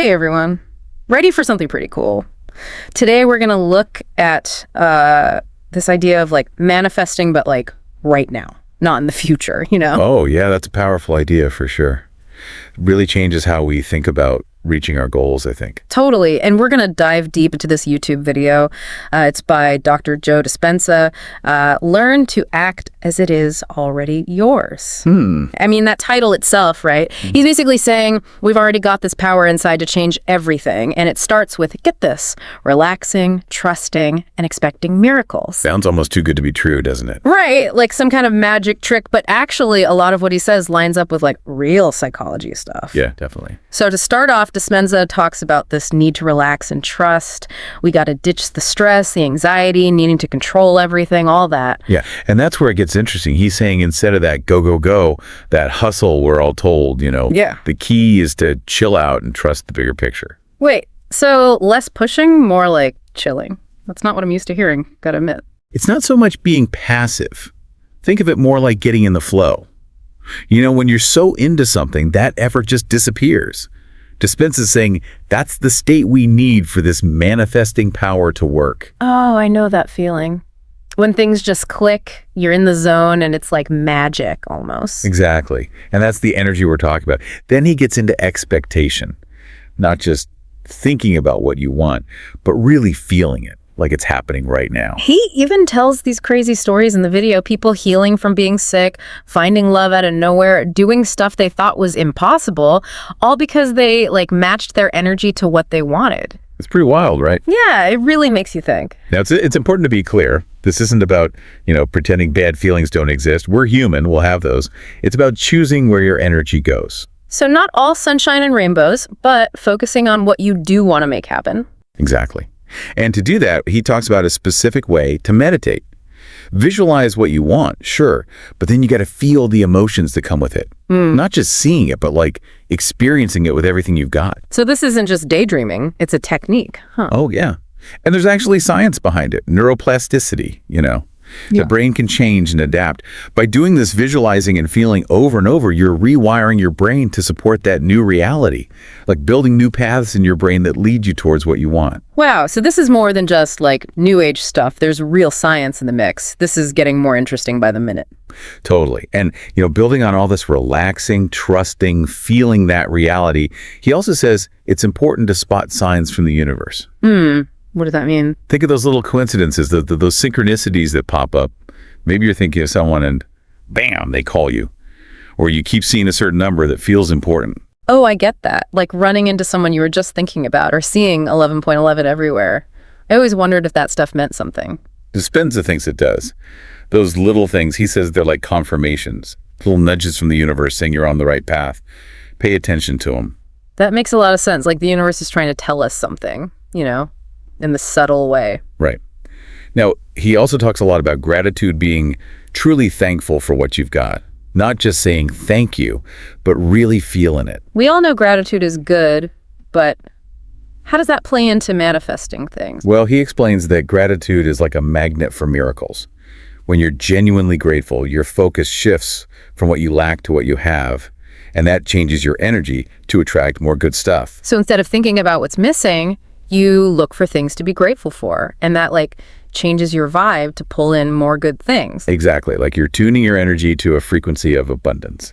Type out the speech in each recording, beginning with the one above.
Hey everyone, ready for something pretty cool. Today we're going to look at this idea of like manifesting, but like right now, not in the future, you know? Oh, yeah, that's a powerful idea for sure. It really changes how we think about reaching our goals, I think. Totally. And we're going to dive deep into this YouTube video. It's by Dr. Joe Dispenza. Learn to act as it is already yours. I mean, that title itself, right? He's basically saying we've already got this power inside to change everything. And it starts with, get this, relaxing, trusting, and expecting miracles. Sounds almost too good to be true, doesn't it? Right. Like some kind of magic trick. But actually, a lot of what he says lines up with like real psychology stuff. Yeah, definitely. So to start off, Dispenza talks about this need to relax and trust. We got to ditch the stress, the anxiety, needing to control everything, all that. Yeah, and that's where it gets interesting. He's saying instead of that go, go, go, that hustle we're all told, the key is to chill out and trust the bigger picture. Wait, so less pushing, more like chilling. That's not what I'm used to hearing, gotta admit. It's not so much being passive. Think of it more like getting in the flow. When you're so into something, that effort just disappears. Dispenza is saying that's the state we need for this manifesting power to work. Oh, I know that feeling. When things just click, you're in the zone and it's like magic almost. Exactly. And that's the energy we're talking about. Then he gets into expectation, not just thinking about what you want, but really feeling it like it's happening right now. He even tells these crazy stories in the video, people healing from being sick, finding love out of nowhere, doing stuff they thought was impossible, all because they like matched their energy to what they wanted. It's pretty wild, right? Yeah, it really makes you think. Now, it's important to be clear. This isn't about, pretending bad feelings don't exist. We're human. We'll have those. It's about choosing where your energy goes. So not all sunshine and rainbows, but focusing on what you do want to make happen. Exactly. And to do that, he talks about a specific way to meditate. Visualize what you want, sure, but then you got to feel the emotions that come with it. Not just seeing it, but like experiencing it with everything you've got. So this isn't just daydreaming, it's a technique, huh? Oh, yeah. And there's actually science behind it, neuroplasticity, The brain can change and adapt. By doing this visualizing and feeling over and over, you're rewiring your brain to support that new reality, like building new paths in your brain that lead you towards what you want. Wow, so this is more than just like new age stuff. There's real science in the mix. This is getting more interesting by the minute. Totally. And, building on all this relaxing, trusting, feeling that reality, he also says it's important to spot signs from the universe. What does that mean? Think of those little coincidences, those synchronicities that pop up. Maybe you're thinking of someone and bam, they call you. Or you keep seeing a certain number that feels important. Oh, I get that. Like running into someone you were just thinking about or seeing 11.11 everywhere. I always wondered if that stuff meant something. Dispenza thinks it does. Those little things, he says they're like confirmations, little nudges from the universe saying you're on the right path. Pay attention to them. That makes a lot of sense. Like the universe is trying to tell us something, in the subtle way. Right. Now, he also talks a lot about gratitude, being truly thankful for what you've got. Not just saying thank you, but really feeling it. We all know gratitude is good, but how does that play into manifesting things? Well, he explains that gratitude is like a magnet for miracles. When you're genuinely grateful, your focus shifts from what you lack to what you have, and that changes your energy to attract more good stuff. So instead of thinking about what's missing, you look for things to be grateful for, and that like changes your vibe to pull in more good things. Exactly. Like you're tuning your energy to a frequency of abundance,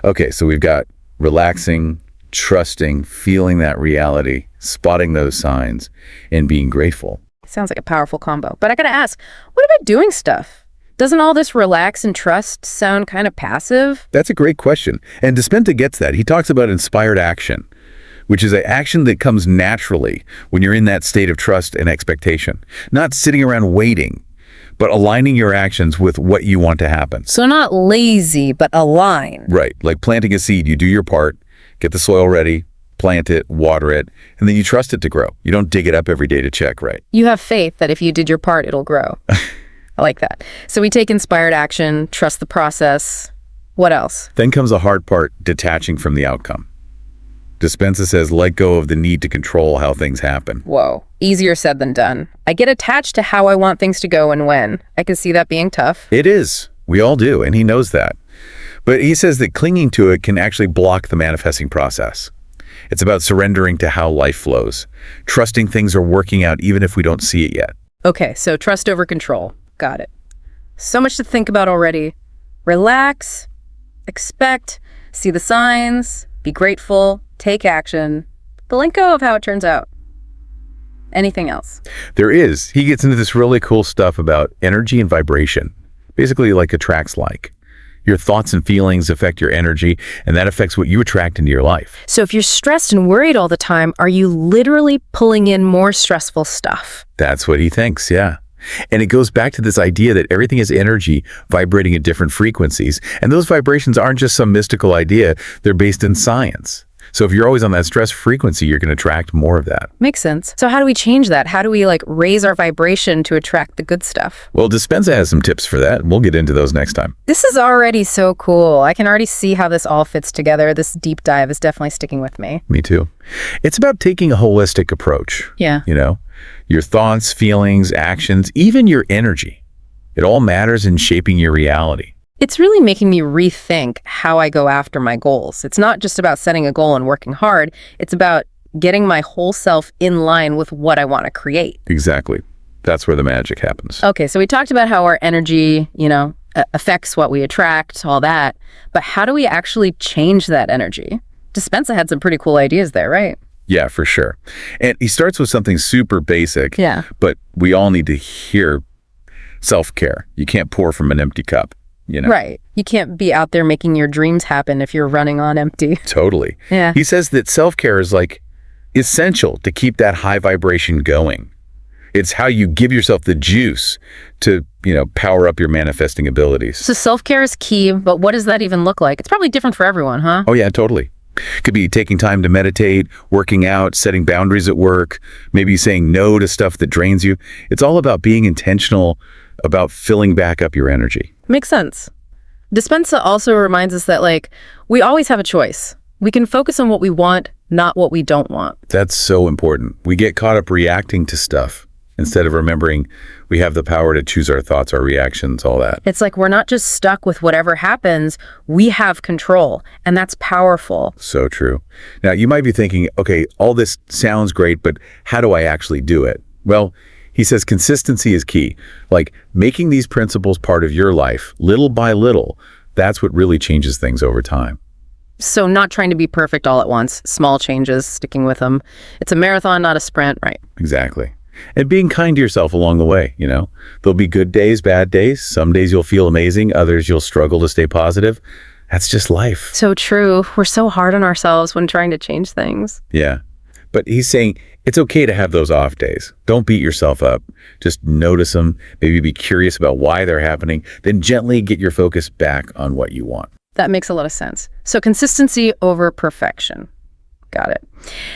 Okay, so we've got relaxing, trusting, feeling that reality, spotting those signs, and being grateful. Sounds like a powerful combo. But I gotta ask, what about doing stuff? Doesn't all this relax and trust sound kind of passive? That's a great question. And Dispenza gets that. He talks about inspired action, which is an action that comes naturally when you're in that state of trust and expectation. Not sitting around waiting, but aligning your actions with what you want to happen. So not lazy, but aligned. Right, like planting a seed. You do your part, get the soil ready, plant it, water it, and then you trust it to grow. You don't dig it up every day to check, right? You have faith that if you did your part, it'll grow. I like that. So we take inspired action, trust the process. What else? Then comes the hard part, detaching from the outcome. Dispenza says let go of the need to control how things happen. Whoa, easier said than done. I get attached to how I want things to go and when. I can see that being tough. It is. We all do, and he knows that. But he says that clinging to it can actually block the manifesting process. It's about surrendering to how life flows, trusting things are working out even if we don't see it yet. Okay, so trust over control. Got it. So much to think about already. Relax, expect, see the signs, be grateful, take action, but let go of how it turns out. Anything else? There is. He gets into this really cool stuff about energy and vibration, basically like attracts like. Your thoughts and feelings affect your energy, and that affects what you attract into your life. So if you're stressed and worried all the time, are you literally pulling in more stressful stuff? That's what he thinks, yeah. And it goes back to this idea that everything is energy vibrating at different frequencies. And those vibrations aren't just some mystical idea. They're based in science. So if you're always on that stress frequency, you're going to attract more of that. Makes sense. So how do we change that? How do we raise our vibration to attract the good stuff? Well, Dispenza has some tips for that. We'll get into those next time. This is already so cool. I can already see how this all fits together. This deep dive is definitely sticking with me. Me too. It's about taking a holistic approach. Yeah. Your thoughts, feelings, actions, even your energy. It all matters in shaping your reality. It's really making me rethink how I go after my goals. It's not just about setting a goal and working hard. It's about getting my whole self in line with what I want to create. Exactly. That's where the magic happens. Okay, so we talked about how our energy, affects what we attract, all that. But how do we actually change that energy? Dispenza had some pretty cool ideas there, right? Yeah, for sure. And he starts with something super basic. Yeah. But we all need to hear self-care. You can't pour from an empty cup. Right. You can't be out there making your dreams happen if you're running on empty. Totally. Yeah. He says that self-care is essential to keep that high vibration going. It's how you give yourself the juice to, power up your manifesting abilities. So self-care is key, but what does that even look like? It's probably different for everyone, huh? Oh, yeah, totally. Could be taking time to meditate, working out, setting boundaries at work, maybe saying no to stuff that drains you. It's all about being intentional about filling back up your energy. Makes sense. Dispenza also reminds us that, we always have a choice. We can focus on what we want, not what we don't want. That's so important. We get caught up reacting to stuff instead of remembering we have the power to choose our thoughts, our reactions, all that. It's like we're not just stuck with whatever happens. We have control, and that's powerful. So true. Now, you might be thinking, okay, all this sounds great, but how do I actually do it? Well, he says consistency is key. Making these principles part of your life, little by little, that's what really changes things over time. So not trying to be perfect all at once, small changes, sticking with them. It's a marathon, not a sprint, right? Exactly. And being kind to yourself along the way, There'll be good days, bad days. Some days you'll feel amazing, others you'll struggle to stay positive. That's just life. So true. We're so hard on ourselves when trying to change things. Yeah. But he's saying it's okay to have those off days. Don't beat yourself up. Just notice them, maybe be curious about why they're happening, then gently get your focus back on what you want. That makes a lot of sense. So consistency over perfection. Got it.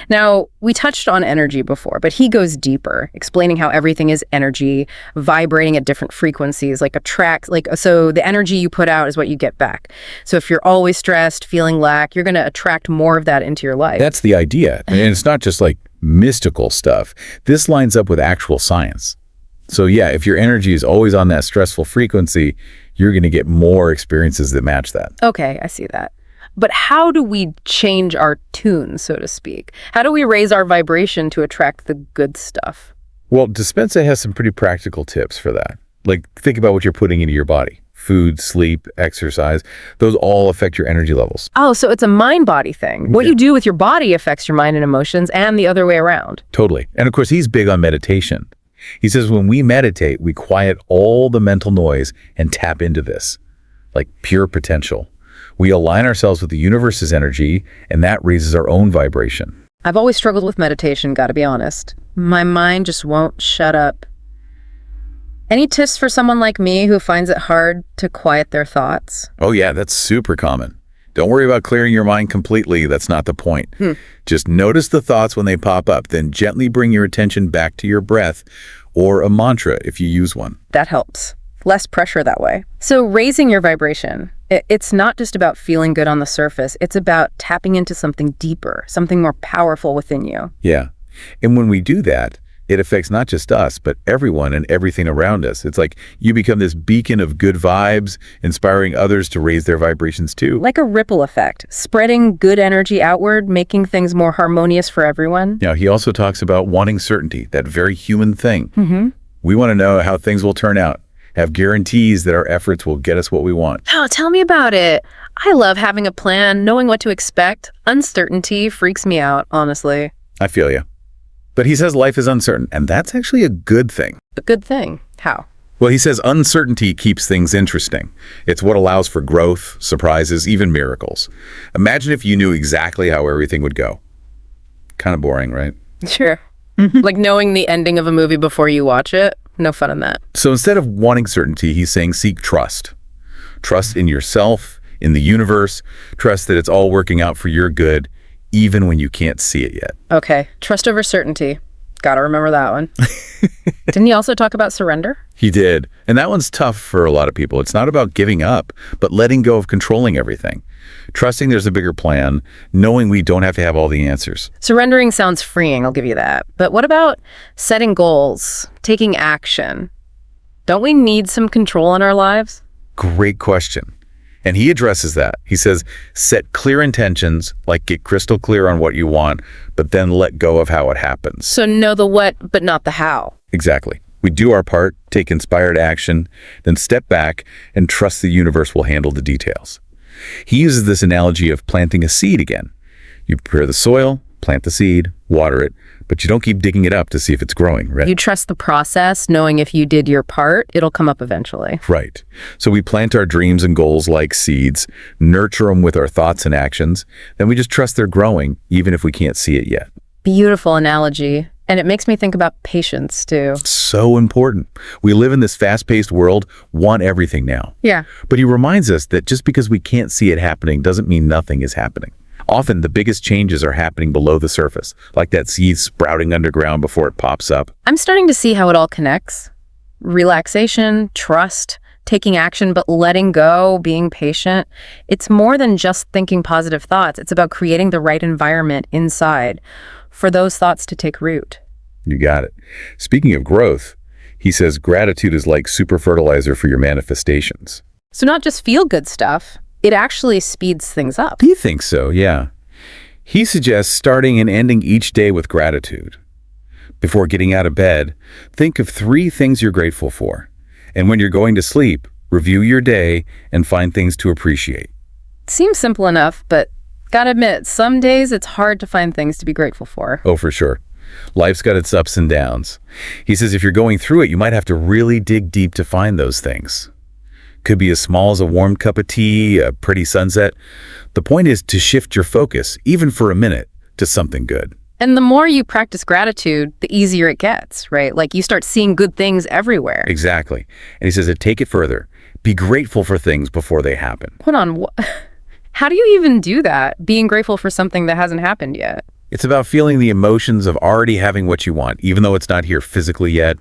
Now, we touched on energy before, but he goes deeper, explaining how everything is energy, vibrating at different frequencies, so the energy you put out is what you get back. So if you're always stressed, feeling lack, you're going to attract more of that into your life. That's the idea. And it's not just mystical stuff. This lines up with actual science. So yeah, if your energy is always on that stressful frequency, you're going to get more experiences that match that. Okay, I see that. But how do we change our tune, so to speak? How do we raise our vibration to attract the good stuff? Well, Dispenza has some pretty practical tips for that. Think about what you're putting into your body. Food, sleep, exercise, those all affect your energy levels. Oh, so it's a mind-body thing. What you do with your body affects your mind and emotions and the other way around. Totally. And of course, he's big on meditation. He says when we meditate, we quiet all the mental noise and tap into this, pure potential. We align ourselves with the universe's energy, and that raises our own vibration. I've always struggled with meditation, gotta be honest. My mind just won't shut up. Any tips for someone like me who finds it hard to quiet their thoughts? Oh yeah, that's super common. Don't worry about clearing your mind completely. That's not the point. Just notice the thoughts when they pop up, then gently bring your attention back to your breath or a mantra if you use one. That helps. Less pressure that way. So raising your vibration, it's not just about feeling good on the surface. It's about tapping into something deeper, something more powerful within you. Yeah. And when we do that, it affects not just us, but everyone and everything around us. It's like you become this beacon of good vibes, inspiring others to raise their vibrations too. Like a ripple effect, spreading good energy outward, making things more harmonious for everyone. Now, he also talks about wanting certainty, that very human thing. We want to know how things will turn out, have guarantees that our efforts will get us what we want. Oh, tell me about it. I love having a plan, knowing what to expect. Uncertainty freaks me out, honestly. I feel you. But he says life is uncertain, and that's actually a good thing. A good thing. How? Well, he says uncertainty keeps things interesting. It's what allows for growth, surprises, even miracles. Imagine if you knew exactly how everything would go. Kind of boring, right? Sure. Like knowing the ending of a movie before you watch it. No fun in that. So instead of wanting certainty, he's saying seek trust. Trust in yourself, in the universe. Trust that it's all working out for your good, even when you can't see it yet. Okay. Trust over certainty. Gotta remember that one. Didn't he also talk about surrender? He did. And that one's tough for a lot of people. It's not about giving up, but letting go of controlling everything. Trusting there's a bigger plan, knowing we don't have to have all the answers. Surrendering sounds freeing, I'll give you that. But what about setting goals, taking action? Don't we need some control in our lives? Great question. And he addresses that. He says, set clear intentions, like get crystal clear on what you want, but then let go of how it happens. So know the what, but not the how. Exactly. We do our part, take inspired action, then step back and trust the universe will handle the details. He uses this analogy of planting a seed again. You prepare the soil, plant the seed, water it, but you don't keep digging it up to see if it's growing, right? You trust the process, knowing if you did your part, it'll come up eventually. Right. So we plant our dreams and goals like seeds, nurture them with our thoughts and actions, then we just trust they're growing, even if we can't see it yet. Beautiful analogy. And it makes me think about patience, too. So important. We live in this fast-paced world, want everything now. Yeah. But he reminds us that just because we can't see it happening doesn't mean nothing is happening. Often the biggest changes are happening below the surface, like that seed sprouting underground before it pops up. I'm starting to see how it all connects. Relaxation, trust, taking action, but letting go, being patient. It's more than just thinking positive thoughts. It's about creating the right environment inside for those thoughts to take root. You got it. Speaking of growth, he says gratitude is like super fertilizer for your manifestations. So not just feel-good stuff, it actually speeds things up. He thinks so, yeah. He suggests starting and ending each day with gratitude. Before getting out of bed, think of 3 things you're grateful for. And when you're going to sleep, review your day and find things to appreciate. Seems simple enough, but gotta admit, some days it's hard to find things to be grateful for. Oh, for sure. Life's got its ups and downs. He says if you're going through it, you might have to really dig deep to find those things. Could be as small as a warm cup of tea, a pretty sunset. The point is to shift your focus, even for a minute, to something good. And the more you practice gratitude, the easier it gets, right? Like you start seeing good things everywhere. Exactly. And he says to take it further. Be grateful for things before they happen. Hold on. How do you even do that? Being grateful for something that hasn't happened yet? It's about feeling the emotions of already having what you want, even though it's not here physically yet.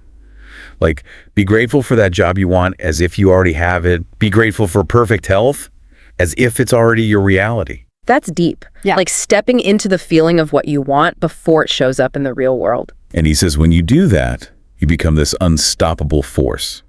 Like, be grateful for that job you want as if you already have it. Be grateful for perfect health as if it's already your reality. That's deep. Yeah. Like stepping into the feeling of what you want before it shows up in the real world. And he says when you do that, you become this unstoppable force.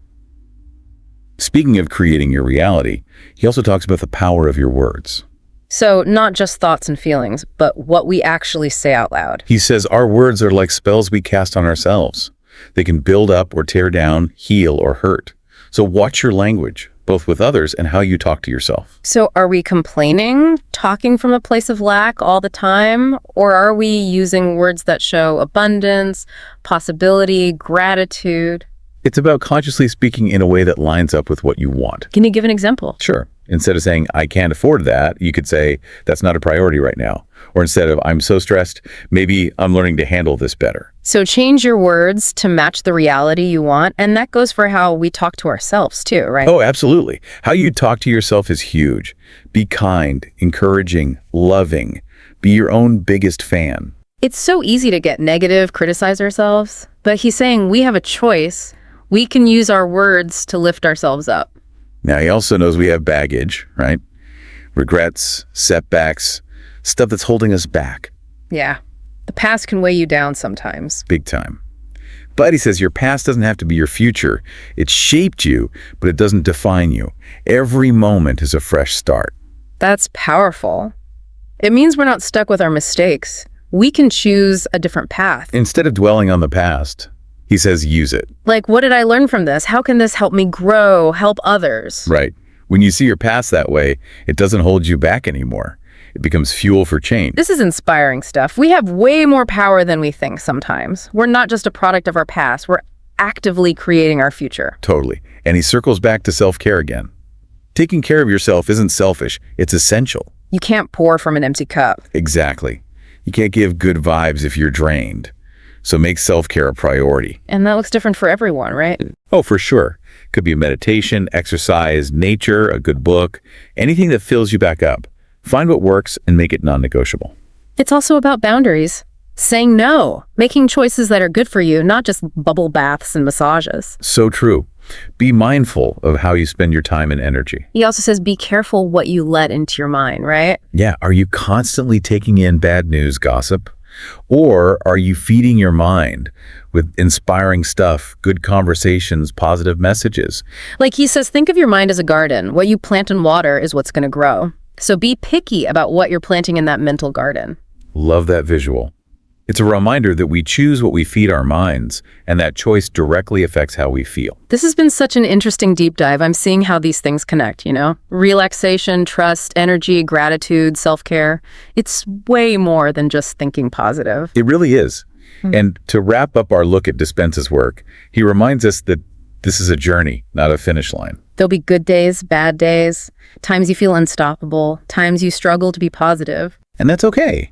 Speaking of creating your reality, he also talks about the power of your words. So not just thoughts and feelings, but what we actually say out loud. He says our words are like spells we cast on ourselves. They can build up or tear down, heal or hurt. So watch your language, both with others and how you talk to yourself. So are we complaining, talking from a place of lack all the time? Or are we using words that show abundance, possibility, gratitude? It's about consciously speaking in a way that lines up with what you want. Can you give an example? Sure. Instead of saying, I can't afford that, you could say, that's not a priority right now. Or instead of, I'm so stressed, maybe I'm learning to handle this better. So change your words to match the reality you want. And that goes for how we talk to ourselves too, right? Oh, absolutely. How you talk to yourself is huge. Be kind, encouraging, loving. Be your own biggest fan. It's so easy to get negative, criticize ourselves. But he's saying we have a choice. We can use our words to lift ourselves up. Now, he also knows we have baggage, right? Regrets, setbacks, stuff that's holding us back. Yeah. The past can weigh you down sometimes. Big time. But he says your past doesn't have to be your future. It shaped you, but it doesn't define you. Every moment is a fresh start. That's powerful. It means we're not stuck with our mistakes. We can choose a different path. Instead of dwelling on the past, he says use it. Like, what did I learn from this? How can this help me grow, help others? Right. When you see your past that way, it doesn't hold you back anymore. It becomes fuel for change. This is inspiring stuff. We have way more power than we think sometimes. We're not just a product of our past. We're actively creating our future. Totally. And he circles back to self-care again. Taking care of yourself isn't selfish. It's essential. You can't pour from an empty cup. Exactly. You can't give good vibes if you're drained. So make self-care a priority. And that looks different for everyone, right? Oh, for sure. Could be meditation, exercise, nature, a good book, anything that fills you back up. Find what works and make it non-negotiable. It's also about boundaries. Saying no, making choices that are good for you, not just bubble baths and massages. So true. Be mindful of how you spend your time and energy. He also says be careful what you let into your mind, right? Yeah, are you constantly taking in bad news, gossip? Or are you feeding your mind with inspiring stuff, good conversations, positive messages? Like he says, think of your mind as a garden. What you plant and water is what's going to grow. So be picky about what you're planting in that mental garden. Love that visual. It's a reminder that we choose what we feed our minds, and that choice directly affects how we feel. This has been such an interesting deep dive. I'm seeing how these things connect, Relaxation, trust, energy, gratitude, self-care. It's way more than just thinking positive. It really is. And to wrap up our look at Dispenza's work, he reminds us that this is a journey, not a finish line. There'll be good days, bad days, times you feel unstoppable, times you struggle to be positive. And that's okay.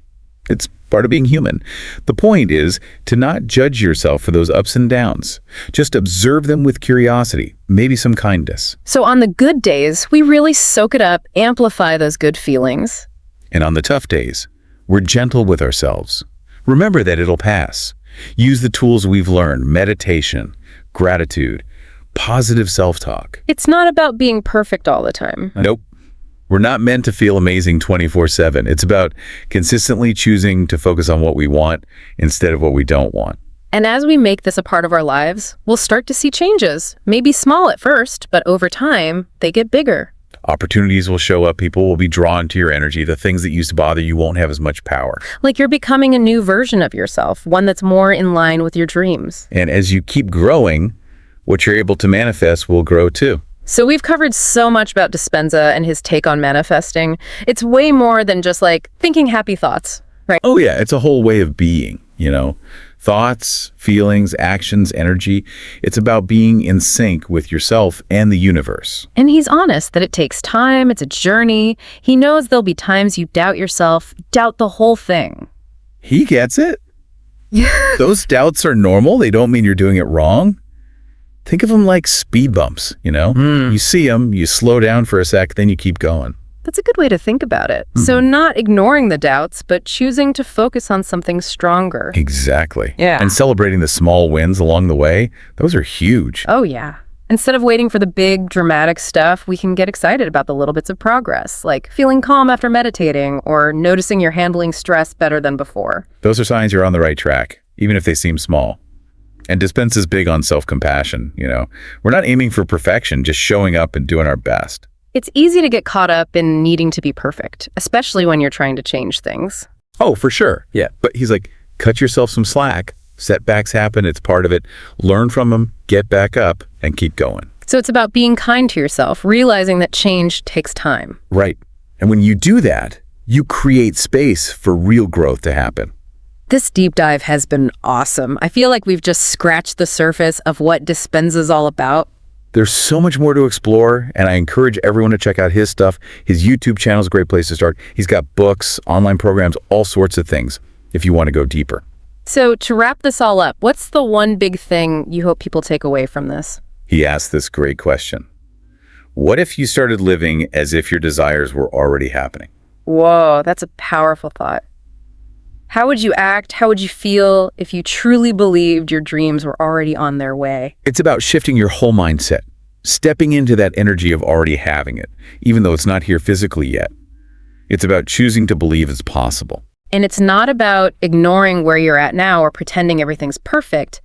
It's part of being human. The point is to not judge yourself for those ups and downs. Just observe them with curiosity, maybe some kindness. So on the good days, we really soak it up, amplify those good feelings. And on the tough days, we're gentle with ourselves. Remember that it'll pass. Use the tools we've learned, meditation, gratitude, positive self-talk. It's not about being perfect all the time. Nope. We're not meant to feel amazing 24/7. It's about consistently choosing to focus on what we want instead of what we don't want. And as we make this a part of our lives, we'll start to see changes. Maybe small at first, but over time, they get bigger. Opportunities will show up. People will be drawn to your energy. The things that used to bother you won't have as much power. Like you're becoming a new version of yourself, one that's more in line with your dreams. And as you keep growing, what you're able to manifest will grow too. So we've covered so much about Dispenza and his take on manifesting. It's way more than just like thinking happy thoughts, right? Oh yeah, it's a whole way of being, Thoughts, feelings, actions, energy. It's about being in sync with yourself and the universe. And he's honest that it takes time, it's a journey. He knows there'll be times you doubt yourself, doubt the whole thing. He gets it. Those doubts are normal. They don't mean you're doing it wrong. Think of them like speed bumps, You see them, you slow down for a sec, then you keep going. That's a good way to think about it. So not ignoring the doubts, but choosing to focus on something stronger. Exactly. Yeah. And celebrating the small wins along the way, those are huge. Oh, yeah. Instead of waiting for the big, dramatic stuff, we can get excited about the little bits of progress, like feeling calm after meditating or noticing you're handling stress better than before. Those are signs you're on the right track, even if they seem small. And Dispenza's big on self-compassion, We're not aiming for perfection, just showing up and doing our best. It's easy to get caught up in needing to be perfect, especially when you're trying to change things. Oh, for sure. Yeah. But he's like, cut yourself some slack. Setbacks happen. It's part of it. Learn from them, get back up, and keep going. So it's about being kind to yourself, realizing that change takes time. Right. And when you do that, you create space for real growth to happen. This deep dive has been awesome. I feel like we've just scratched the surface of what Dispenza's all about. There's so much more to explore, and I encourage everyone to check out his stuff. His YouTube channel is a great place to start. He's got books, online programs, all sorts of things if you want to go deeper. So to wrap this all up, what's the one big thing you hope people take away from this? He asked this great question. What if you started living as if your desires were already happening? Whoa, that's a powerful thought. How would you act? How would you feel if you truly believed your dreams were already on their way? It's about shifting your whole mindset, stepping into that energy of already having it, even though it's not here physically yet. It's about choosing to believe it's possible. And it's not about ignoring where you're at now or pretending everything's perfect.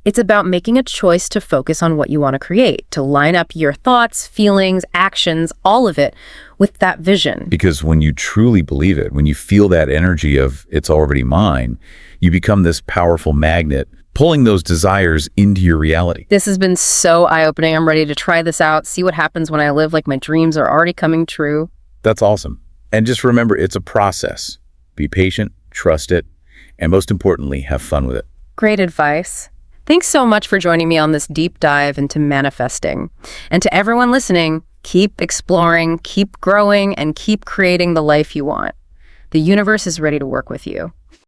It's about making a choice to focus on what you want to create, to line up your thoughts, feelings, actions, all of it with that vision. Because when you truly believe it, when you feel that energy of it's already mine, you become this powerful magnet, pulling those desires into your reality. This has been so eye-opening. I'm ready to try this out, see what happens when I live like my dreams are already coming true. That's awesome. And just remember, it's a process. Be patient, trust it, and most importantly, have fun with it. Great advice. Thanks so much for joining me on this deep dive into manifesting. And to everyone listening, keep exploring, keep growing, and keep creating the life you want. The universe is ready to work with you.